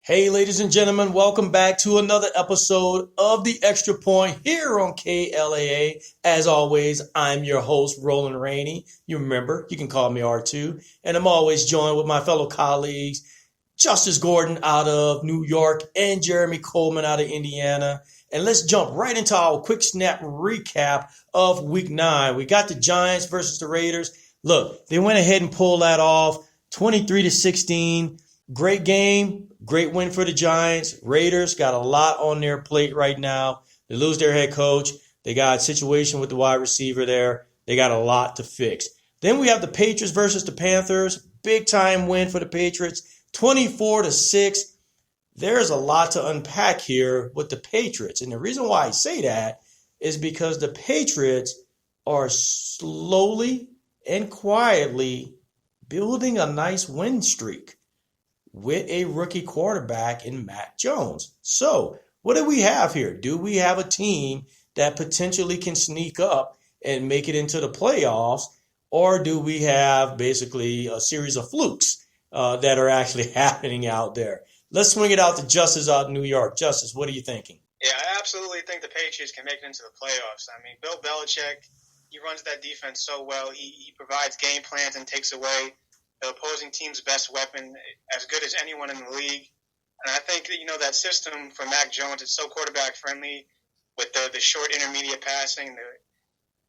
Hey, ladies and gentlemen, welcome back to another episode of The Extra Point here on KLAA. As always, I'm your host, Roland Rainey. You remember, you can call me R2. And I'm always joined with my fellow colleagues, Justice Gordon out of New York and Jeremy Coleman out of Indiana. And let's jump right into our quick snap recap of week 9. We got the Giants versus the Raiders. Look, they went ahead and pulled that off 23-16. Great game, great win for the Giants. Raiders got a lot on their plate right now. They lose their head coach. They got a situation with the wide receiver there. They got a lot to fix. Then we have the Patriots versus the Panthers. Big time win for the Patriots, 24-6. There's a lot to unpack here with the Patriots. And the reason why I say that is because the Patriots are slowly and quietly building a nice win streak with a rookie quarterback in Mac Jones. So, what do we have here? Do we have a team that potentially can sneak up and make it into the playoffs? Or do we have basically a series of flukes that are actually happening out there? Let's swing it out to Justice out in New York. Justice, what are you thinking? Yeah, I absolutely think the Patriots can make it into the playoffs. I mean, Bill Belichick, he runs that defense so well. He provides game plans and takes away the opposing team's best weapon, as good as anyone in the league. And I think that, that system for Mac Jones is so quarterback friendly with the short intermediate passing, the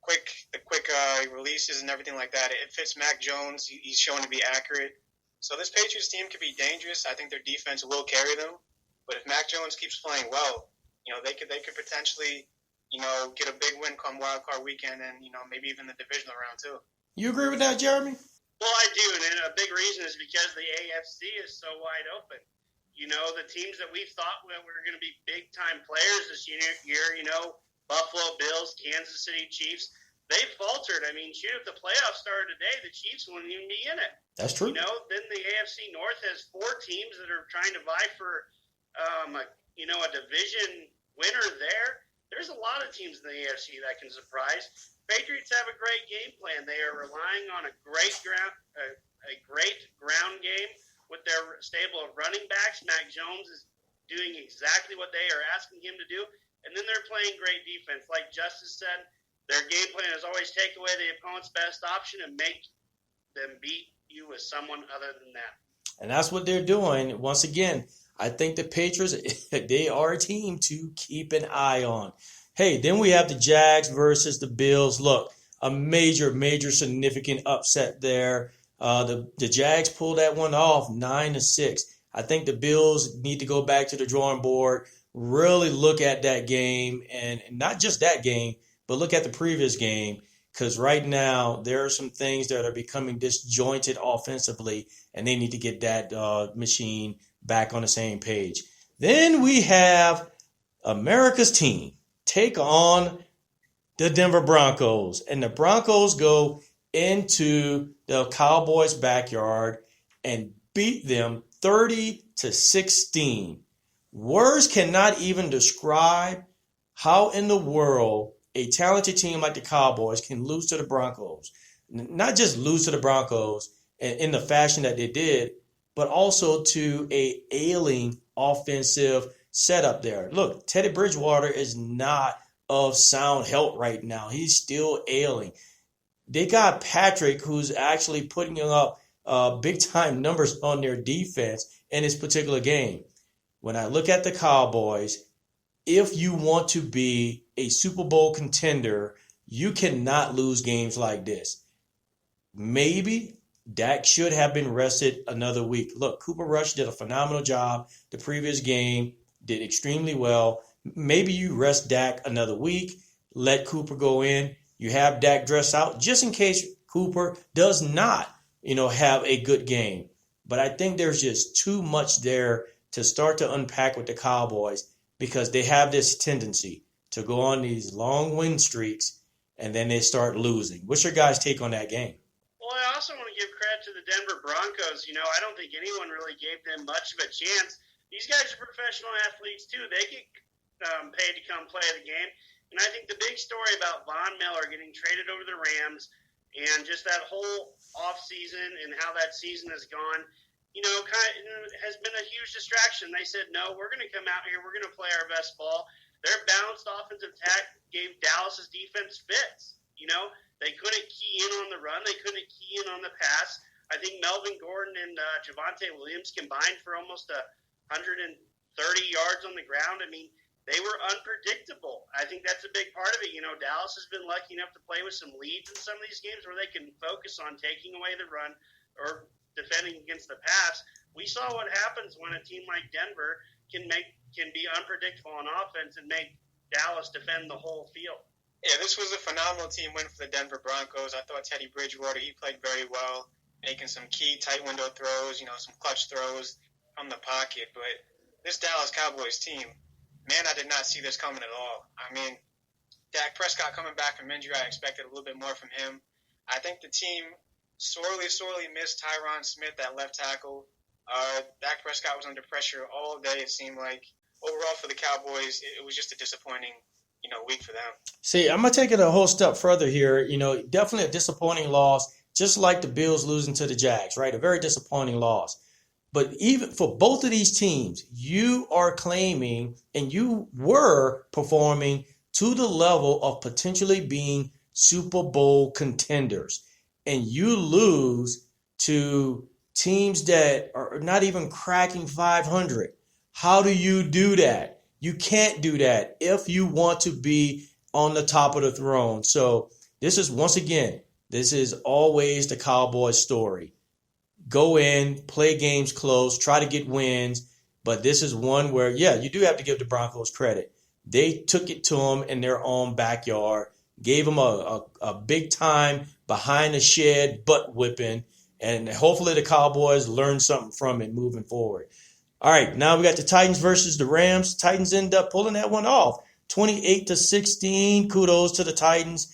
quick releases and everything like that. It fits Mac Jones. He's shown to be accurate. So this Patriots team could be dangerous. I think their defense will carry them. But if Mac Jones keeps playing well, they could potentially, get a big win come Wild Card weekend and, maybe even the divisional round too. You agree with that, Jeremy? Well, I do, and a big reason is because the AFC is so wide open. The teams that we thought were going to be big-time players this year, Buffalo Bills, Kansas City Chiefs, they faltered. I mean, if the playoffs started today, the Chiefs wouldn't even be in it. That's true. Then the AFC North has 4 teams that are trying to vie for, a division winner there. There's a lot of teams in the AFC that can surprise. Patriots have a great game plan. They are relying on a great ground game with their stable of running backs. Mac Jones is doing exactly what they are asking him to do, and then they're playing great defense. Like Justice said, their game plan is always take away the opponent's best option and make them beat you with someone other than that. And that's what they're doing. Once again, I think the Patriots, they are a team to keep an eye on. Hey, then we have the Jags versus the Bills. Look, a major significant upset there. The Jags pulled that one off 9-6. I think the Bills need to go back to the drawing board, really look at that game, and not just that game, but look at the previous game, because right now there are some things that are becoming disjointed offensively, and they need to get that machine back on the same page. Then we have America's team take on the Denver Broncos. And the Broncos go into the Cowboys' backyard and beat them 30-16. Words cannot even describe how in the world a talented team like the Cowboys can lose to the Broncos. Not just lose to the Broncos in the fashion that they did, but also to a ailing offensive setup there. Look, Teddy Bridgewater is not of sound health right now. He's still ailing. They got Patrick, who's actually putting up big-time numbers on their defense in this particular game. When I look at the Cowboys, if you want to be a Super Bowl contender, you cannot lose games like this. Maybe Dak should have been rested another week. Look, Cooper Rush did a phenomenal job the previous game, did extremely well. Maybe you rest Dak another week, let Cooper go in. You have Dak dress out just in case Cooper does not, have a good game. But I think there's just too much there to start to unpack with the Cowboys because they have this tendency to go on these long win streaks and then they start losing. What's your guys' take on that game? Well, I also want to give credit to the Denver Broncos. I don't think anyone really gave them much of a chance. These guys are professional athletes, too. They get paid to come play the game. And I think the big story about Von Miller getting traded over the Rams and just that whole offseason and how that season has gone, has been a huge distraction. They said, no, we're going to come out here. We're going to play our best ball. Their balanced offensive attack gave Dallas's defense fits. They couldn't key in on the run. They couldn't key in on the pass. I think Melvin Gordon and Javonte Williams combined for almost 130 yards on the ground. I mean, they were unpredictable. I think that's a big part of it. Dallas has been lucky enough to play with some leads in some of these games where they can focus on taking away the run or defending against the pass. We saw what happens when a team like Denver can be unpredictable on offense and make Dallas defend the whole field. Yeah, this was a phenomenal team win for the Denver Broncos. I thought Teddy Bridgewater, he played very well, making some key tight window throws, some clutch throws from the pocket. But this Dallas Cowboys team, man, I did not see this coming at all. I mean, Dak Prescott coming back from injury, I expected a little bit more from him. I think the team sorely missed Tyron Smith at left tackle. Dak Prescott was under pressure all day, it seemed like. Overall, for the Cowboys, it was just a disappointing, week for them. See, I'm going to take it a whole step further here. Definitely a disappointing loss, just like the Bills losing to the Jags, right? A very disappointing loss. But even for both of these teams, you are claiming and you were performing to the level of potentially being Super Bowl contenders. And you lose to teams that are not even cracking 500. How do you do that? You can't do that if you want to be on the top of the throne. So this is always the Cowboys story. Go in, play games close, try to get wins. But this is one where, you do have to give the Broncos credit. They took it to them in their own backyard, gave them a big time behind the shed butt whipping, and hopefully the Cowboys learn something from it moving forward. All right, now we got the Titans versus the Rams. Titans end up pulling that one off, 28-16. Kudos to the Titans.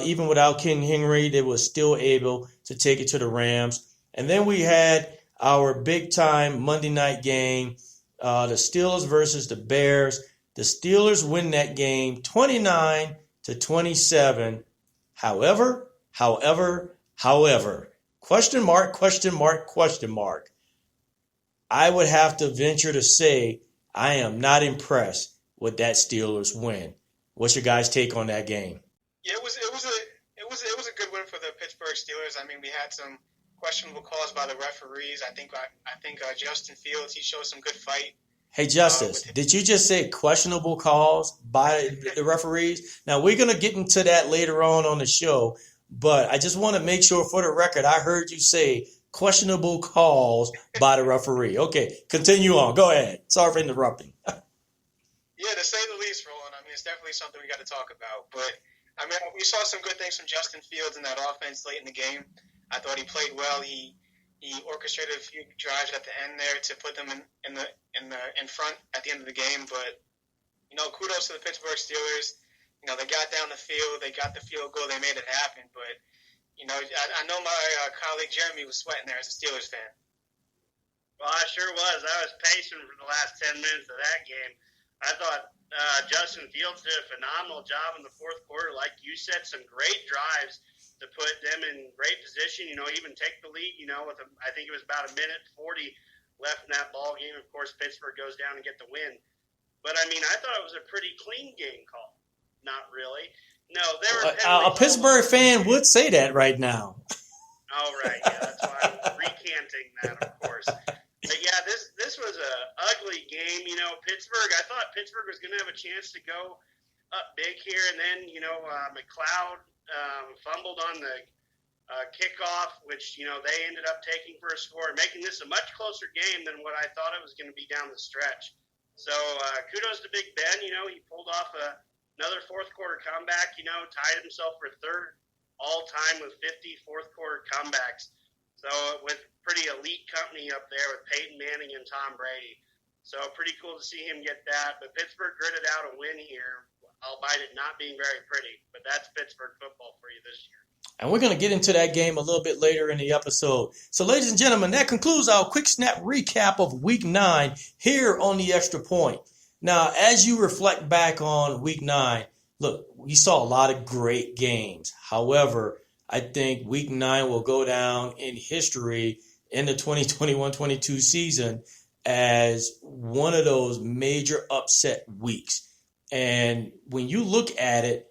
Even without King Henry, they were still able to take it to the Rams. And then we had our big-time Monday night game, the Steelers versus the Bears. The Steelers win that game 29-27. However, question mark. I would have to venture to say I am not impressed with that Steelers win. What's your guys' take on that game? Yeah, it was a good win for the Pittsburgh Steelers. I mean, we had some questionable calls by the referees. I think Justin Fields, he showed some good fight. Hey, Justice, did you just say questionable calls by the referees? Now, we're going to get into that later on the show, but I just want to make sure for the record, I heard you say questionable calls by the referee. Okay, continue on. Go ahead. Sorry for interrupting. Yeah, to say the least, Roland. I mean, it's definitely something we got to talk about. But, I mean, we saw some good things from Justin Fields in that offense late in the game. I thought he played well. He orchestrated a few drives at the end there to put them in front at the end of the game. But, kudos to the Pittsburgh Steelers. They got down the field. They got the field goal. They made it happen. But, I know my colleague Jeremy was sweating there as a Steelers fan. Well, I sure was. I was patient for the last 10 minutes of that game. I thought Justin Fields did a phenomenal job in the fourth quarter. Like you said, some great drives to put them in great position, even take the lead, with I think it was about 1:40 left in that ball game. Of course, Pittsburgh goes down and get the win. But, I mean, I thought it was a pretty clean game call. Not really. No, there were a Pittsburgh fan would say that right now. Oh, right. Yeah, that's why I'm recanting that, of course. But, yeah, this was a ugly game. Pittsburgh, I thought Pittsburgh was going to have a chance to go up big here. And then, McLeod fumbled on the kickoff, which, they ended up taking for a score, making this a much closer game than what I thought it was going to be down the stretch. So kudos to Big Ben. He pulled off another fourth-quarter comeback, tied himself for third all-time with 50 fourth-quarter comebacks. So with pretty elite company up there with Peyton Manning and Tom Brady. So pretty cool to see him get that. But Pittsburgh gritted out a win here, albeit it not being very pretty. But that's Pittsburgh football for you this year. And we're going to get into that game a little bit later in the episode. So, ladies and gentlemen, that concludes our quick snap recap of Week 9 here on the Extra Point. Now, as you reflect back on Week 9, look, we saw a lot of great games. However, I think Week 9 will go down in history in the 2021-22 season as one of those major upset weeks. And when you look at it,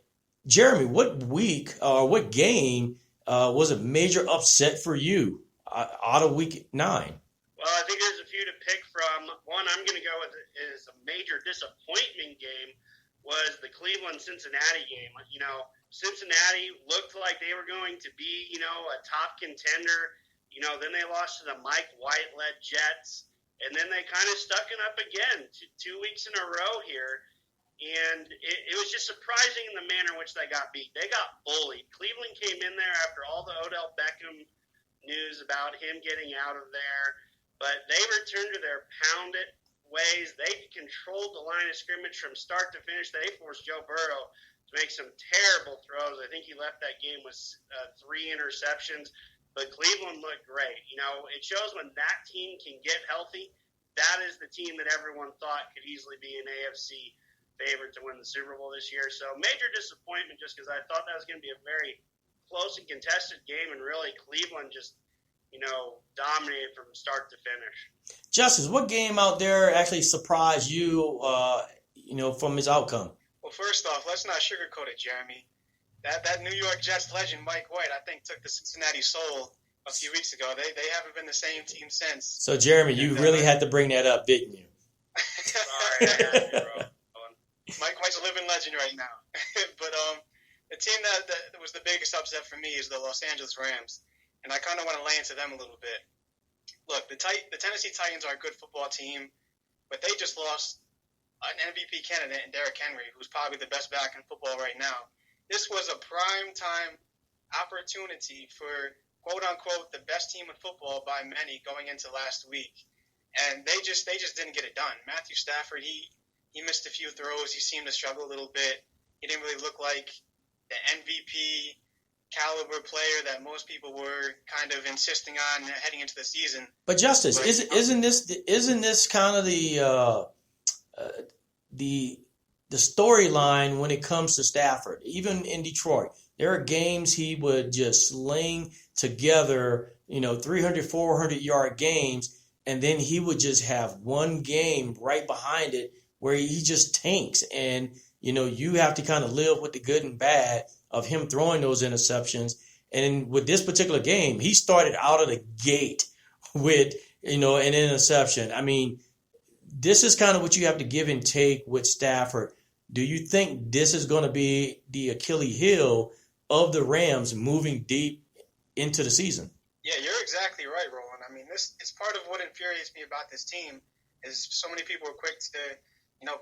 Jeremy, what week or what game was a major upset for you out of week 9? Well, I think there's a few to pick from. One I'm going to go with is a major disappointment game was the Cleveland-Cincinnati game. Cincinnati looked like they were going to be, a top contender. Then they lost to the Mike White-led Jets. And then they kind of stuck it up again 2 weeks in a row here. And it was just surprising in the manner in which they got beat. They got bullied. Cleveland came in there after all the Odell Beckham news about him getting out of there. But they returned to their pound-it ways. They controlled the line of scrimmage from start to finish. They forced Joe Burrow to make some terrible throws. I think he left that game with 3 interceptions. But Cleveland looked great. It shows when that team can get healthy, that is the team that everyone thought could easily be an AFC favorite to win the Super Bowl this year. So major disappointment just because I thought that was going to be a very close and contested game, and really Cleveland just, dominated from start to finish. Justice, what game out there actually surprised you, from is outcome? Well, first off, let's not sugarcoat it, Jeremy. That New York Jets legend, Mike White, I think took the Cincinnati soul a few weeks ago. They haven't been the same team since. So, Jeremy, you really had to bring that up, didn't you? Sorry, I had to, bro. Mike White's a living legend right now. But the team that was the biggest upset for me is the Los Angeles Rams. And I kind of want to lay into them a little bit. Look, the Tennessee Titans are a good football team, but they just lost an MVP candidate in Derrick Henry, who's probably the best back in football right now. This was a prime time opportunity for, quote-unquote, the best team in football by many going into last week. And they just didn't get it done. Matthew Stafford, he missed a few throws. He seemed to struggle a little bit. He didn't really look like the MVP caliber player that most people were kind of insisting on heading into the season. But Justice, isn't this kind of the storyline when it comes to Stafford? Even in Detroit, there are games he would just sling together, 300, 400-yard games, and then he would just have one game right behind it where he just tanks. And, you have to kind of live with the good and bad of him throwing those interceptions. And with this particular game, he started out of the gate with, an interception. I mean, this is kind of what you have to give and take with Stafford. Do you think this is going to be the Achilles heel of the Rams moving deep into the season? Yeah, you're exactly right, Roland. I mean, it's part of what infuriates me about this team is so many people are quick to,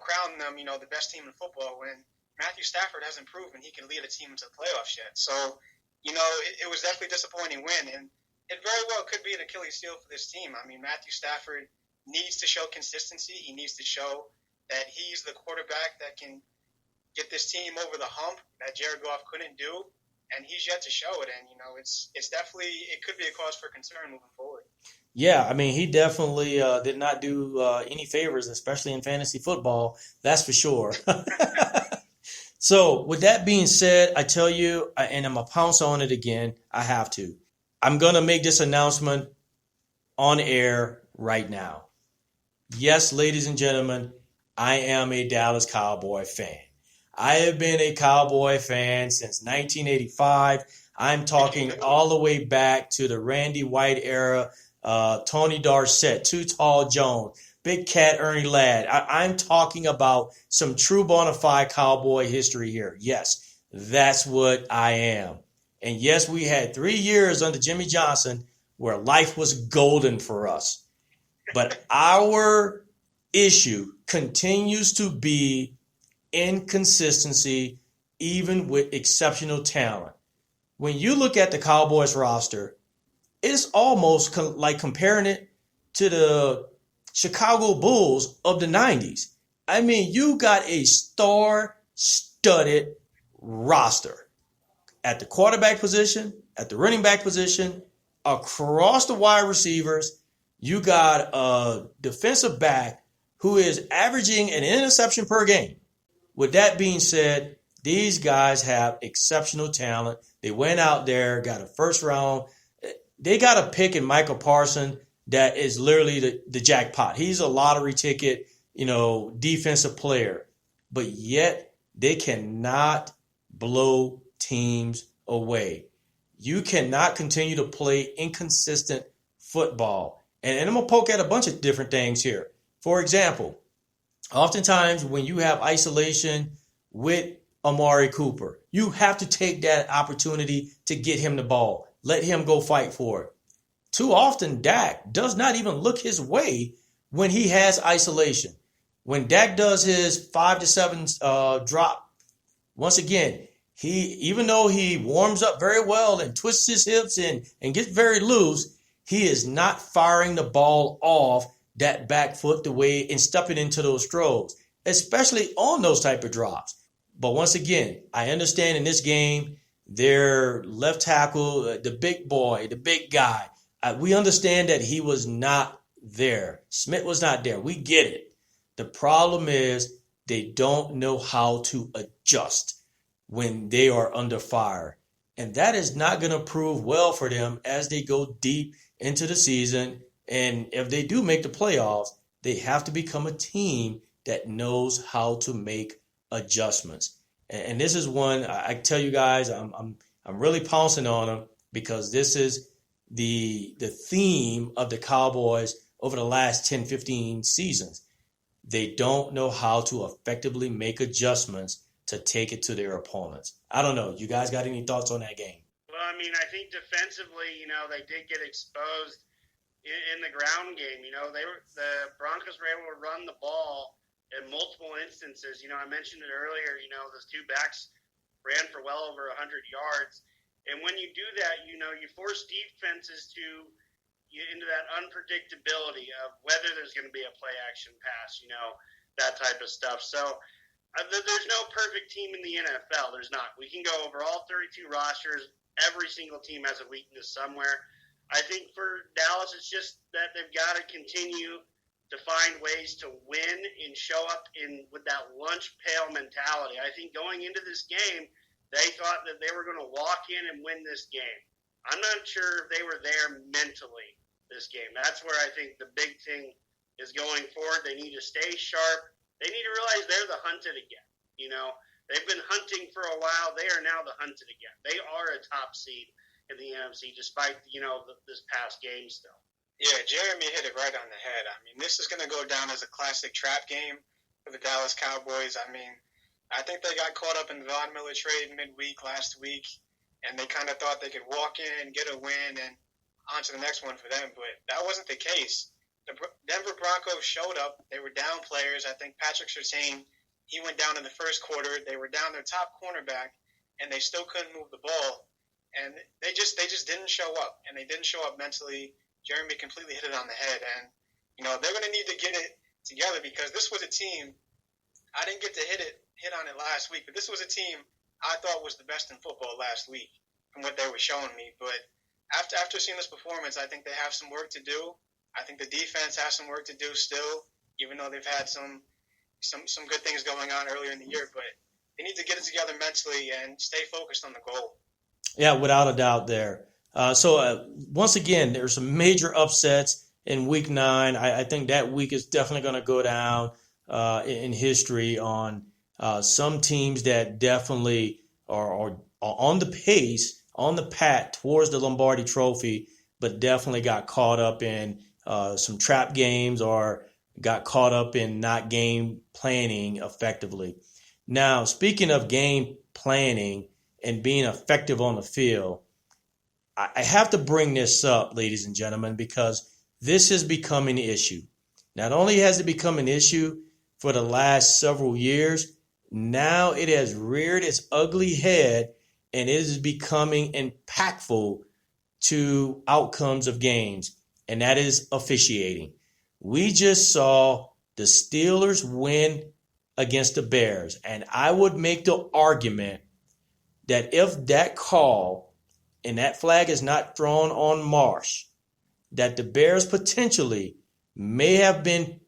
crown them, the best team in football when Matthew Stafford hasn't proven he can lead a team into the playoffs yet. So, it was definitely a disappointing win, and it very well could be an Achilles heel for this team. I mean, Matthew Stafford needs to show consistency. He needs to show that he's the quarterback that can get this team over the hump that Jared Goff couldn't do, and he's yet to show it. And, it's definitely – it could be a cause for concern moving forward. Yeah, I mean, he definitely did not do any favors, especially in fantasy football. That's for sure. So with that being said, I tell you, and I'm going to pounce on it again, I have to. I'm going to make this announcement on air right now. Yes, ladies and gentlemen, I am a Dallas Cowboy fan. I have been a Cowboy fan since 1985. I'm talking all the way back to the Randy White era, Tony Dorsett, Too Tall Jones, Big Cat Ernie Ladd. I'm talking about some true bona fide Cowboy history here. Yes, that's what I am. And yes, we had 3 years under Jimmy Johnson where life was golden for us. But our issue continues to be inconsistency, even with exceptional talent. When you look at the Cowboys roster, it's almost like comparing it to the Chicago Bulls of the 90s. I mean, you got a star-studded roster at the quarterback position, at the running back position, across the wide receivers. You got a defensive back who is averaging an interception per game. With that being said, these guys have exceptional talent. They went out there, got a first round. they got a pick in Michael Parsons that is literally the jackpot. He's a lottery ticket, defensive player. But yet they cannot blow teams away. You cannot continue to play inconsistent football. And I'm going to poke at a bunch of different things here. For example, oftentimes when you have isolation with Amari Cooper, you have to take that opportunity to get him the ball. Let him go fight for it. Too often, Dak does not even look his way when he has isolation. When Dak does his 5 to 7 drop, once again, even though he warms up very well and twists his hips and gets very loose, he is not firing the ball off that back foot the way and stepping into those throws, especially on those type of drops. But once again, I understand in this game, their left tackle, the big boy, the big guy, we understand that he was not there. Smith was not there. We get it. The problem is they don't know how to adjust when they are under fire. And that is not going to prove well for them as they go deep into the season. And if they do make the playoffs, they have to become a team that knows how to make adjustments. And this is one I tell you guys, I'm really pouncing on them because this is the theme of the Cowboys over the last 10, 15 seasons. They don't know how to effectively make adjustments to take it to their opponents. I don't know. You guys got any thoughts on that game? Well, I mean, I think defensively, they did get exposed in the ground game. The Broncos were able to run the ball in multiple instances. I mentioned it earlier, those two backs ran for well over 100 yards. And when you do that, you force defenses into that unpredictability of whether there's going to be a play action pass, that type of stuff. So there's no perfect team in the NFL. There's not. We can go over all 32 rosters. Every single team has a weakness somewhere. I think for Dallas, it's just that they've got to continue to find ways to win and show up with that lunch pail mentality. I think going into this game, they thought that they were going to walk in and win this game. I'm not sure if they were there mentally this game. That's where I think the big thing is going forward. They need to stay sharp. They need to realize they're the hunted again. They've been hunting for a while. They are now the hunted again. They are a top seed in the NFC despite, this past game still. Yeah, Jeremy hit it right on the head. I mean, this is going to go down as a classic trap game for the Dallas Cowboys. I mean, I think they got caught up in the Von Miller trade midweek last week, and they kind of thought they could walk in, get a win, and on to the next one for them. But that wasn't the case. The Denver Broncos showed up. They were down players. I think Patrick Surtain, he went down in the first quarter. They were down their top cornerback, and they still couldn't move the ball. And they just didn't show up, and they didn't show up mentally. Jeremy completely hit it on the head, and they're going to need to get it together because this was a team. I didn't get to hit on it last week, but this was a team I thought was the best in football last week from what they were showing me. But after seeing this performance, I think they have some work to do. I think the defense has some work to do still, even though they've had some good things going on earlier in the year. But they need to get it together mentally and stay focused on the goal. Yeah, without a doubt there. So once again, there's some major upsets in Week 9. I think that week is definitely going to go down in history on some teams that definitely are on the pace, on the path towards the Lombardi Trophy, but definitely got caught up in some trap games or got caught up in not game planning effectively. Now, speaking of game planning and being effective on the field, I have to bring this up, ladies and gentlemen, because this has become an issue. Not only has it become an issue for the last several years, now it has reared its ugly head and it is becoming impactful to outcomes of games, and that is officiating. We just saw the Steelers win against the Bears, and I would make the argument that if that call and that flag is not thrown on Marsh, that the Bears potentially may have been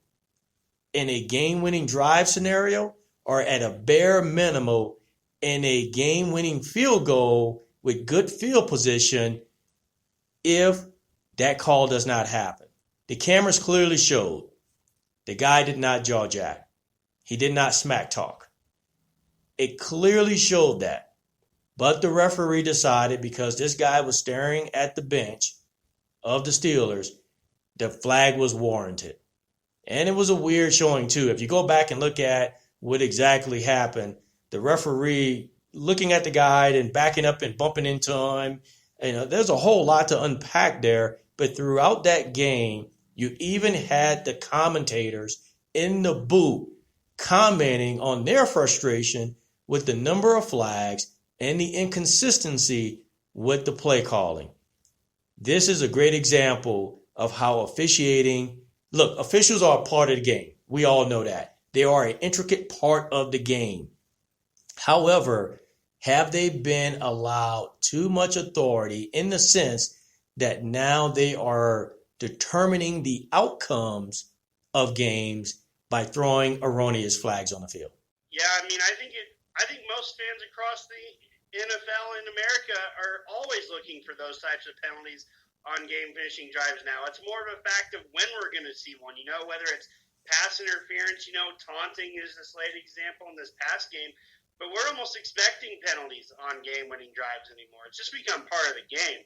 in a game-winning drive scenario or at a bare minimum in a game-winning field goal with good field position if that call does not happen. The cameras clearly showed the guy did not jaw jack. He did not smack talk. It clearly showed that. But the referee decided, because this guy was staring at the bench of the Steelers, the flag was warranted. And it was a weird showing too. If you go back and look at what exactly happened, the referee looking at the guy and backing up and bumping into him, there's a whole lot to unpack there. But throughout that game, you even had the commentators in the booth commenting on their frustration with the number of flags and the inconsistency with the play calling. This is a great example of how officiating, look, officials are a part of the game. We all know that. They are an intricate part of the game. However, have they been allowed too much authority in the sense that now they are determining the outcomes of games by throwing erroneous flags on the field? Yeah, I mean, I think most fans across the NFL in America are always looking for those types of penalties on game-finishing drives now. It's more of a fact of when we're going to see one, whether it's pass interference, taunting is this late example in this past game, but we're almost expecting penalties on game-winning drives anymore. It's just become part of the game.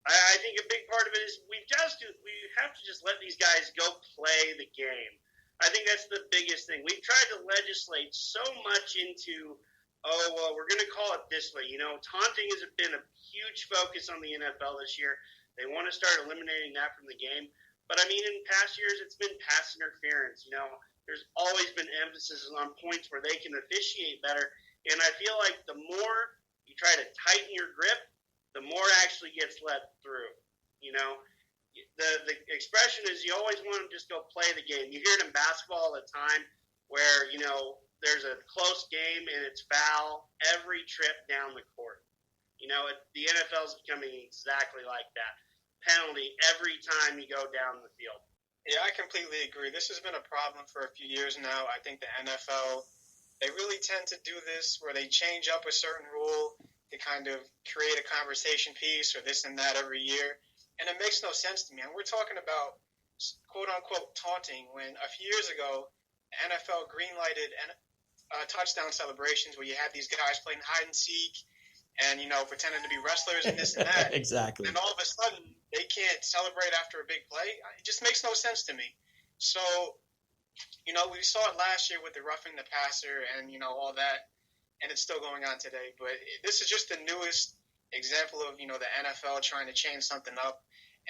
I think a big part of it is we have to just let these guys go play the game. I think that's the biggest thing. We've tried to legislate so much into, we're going to call it this way. Taunting has been a huge focus on the NFL this year. They want to start eliminating that from the game. But, in past years, it's been pass interference. There's always been emphasis on points where they can officiate better. And I feel like the more you try to tighten your grip, the more actually gets let through. The expression is you always want to just go play the game. You hear it in basketball all the time where, there's a close game and it's foul every trip down the court. The NFL is becoming exactly like that. Penalty every time you go down the field. Yeah, I completely agree. This has been a problem for a few years now. I think the NFL, they really tend to do this where they change up a certain rule to kind of create a conversation piece or this and that every year. And it makes no sense to me. And we're talking about quote-unquote taunting when a few years ago, the NFL green-lighted touchdown celebrations where you had these guys playing hide-and-seek and, pretending to be wrestlers and this and that. Exactly. And all of a sudden, they can't celebrate after a big play. It just makes no sense to me. So, we saw it last year with the roughing the passer and, all that, and it's still going on today. But this is just the newest example of, the NFL trying to change something up.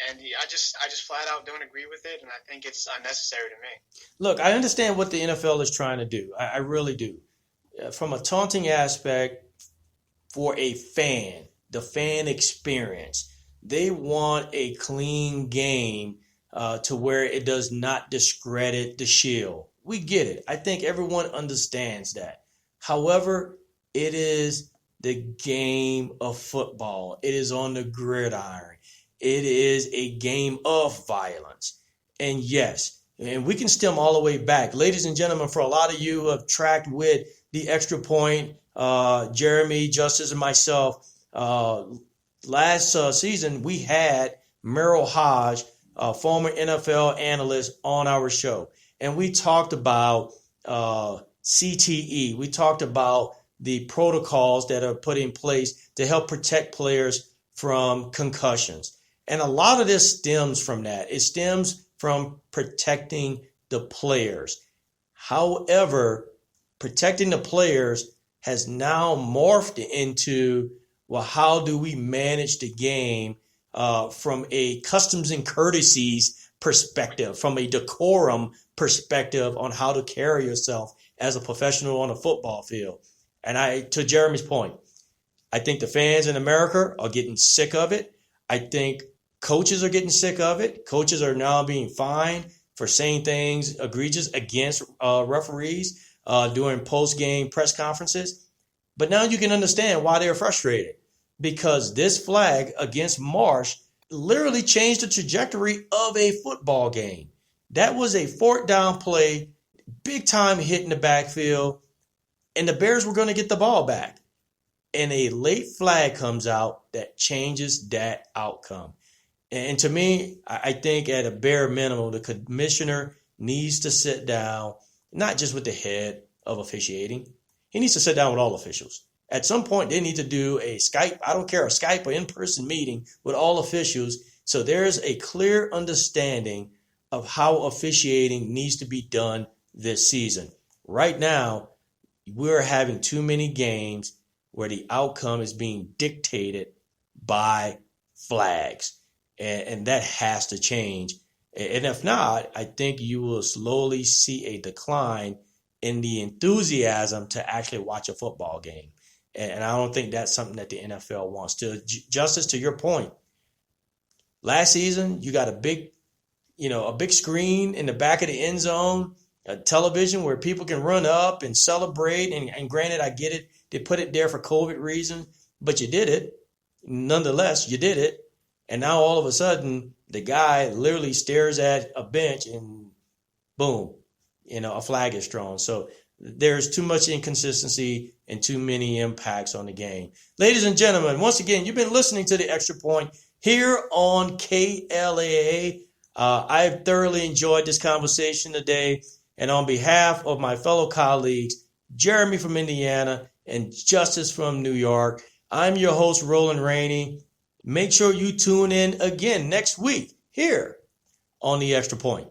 And I just flat out don't agree with it, and I think it's unnecessary to me. Look, I understand what the NFL is trying to do. I really do. From a taunting aspect, for a fan, the fan experience, they want a clean game to where it does not discredit the shield. We get it. I think everyone understands that. However, it is the game of football. It is on the gridiron. It is a game of violence. And yes, and we can stem all the way back. Ladies and gentlemen, for a lot of you who have tracked with the Extra Point, Jeremy, Justice, and myself, last season we had Merrill Hodge, a former NFL analyst, on our show. And we talked about CTE. We talked about the protocols that are put in place to help protect players from concussions. And a lot of this stems from that. It stems from protecting the players. However, protecting the players has now morphed into, well, how do we manage the game from a customs and courtesies perspective, from a decorum perspective on how to carry yourself as a professional on a football field. And to Jeremy's point, I think the fans in America are getting sick of it. I think coaches are getting sick of it. Coaches are now being fined for saying things egregious against referees during post-game press conferences. But now you can understand why they're frustrated, because this flag against Marsh literally changed the trajectory of a football game. That was a fourth down play, big time hit in the backfield, and the Bears were going to get the ball back. And a late flag comes out that changes that outcome. And to me, I think at a bare minimum, the commissioner needs to sit down, not just with the head of officiating. He needs to sit down with all officials. At some point, they need to do a Skype, I don't care, a Skype or in-person meeting with all officials so there's a clear understanding of how officiating needs to be done this season. Right now, we're having too many games where the outcome is being dictated by flags. And that has to change. And if not, I think you will slowly see a decline in the enthusiasm to actually watch a football game. And I don't think that's something that the NFL wants to. Justice, to your point, last season, you got a big screen in the back of the end zone, a television where people can run up and celebrate. And granted, I get it. They put it there for COVID reasons, but you did it. Nonetheless, you did it. And now all of a sudden, the guy literally stares at a bench and boom, a flag is thrown. So there's too much inconsistency and too many impacts on the game. Ladies and gentlemen, once again, you've been listening to The Extra Point here on KLAA. I've thoroughly enjoyed this conversation today. And on behalf of my fellow colleagues, Jeremy from Indiana and Justice from New York, I'm your host, Roland Rainey. Make sure you tune in again next week here on The Extra Point.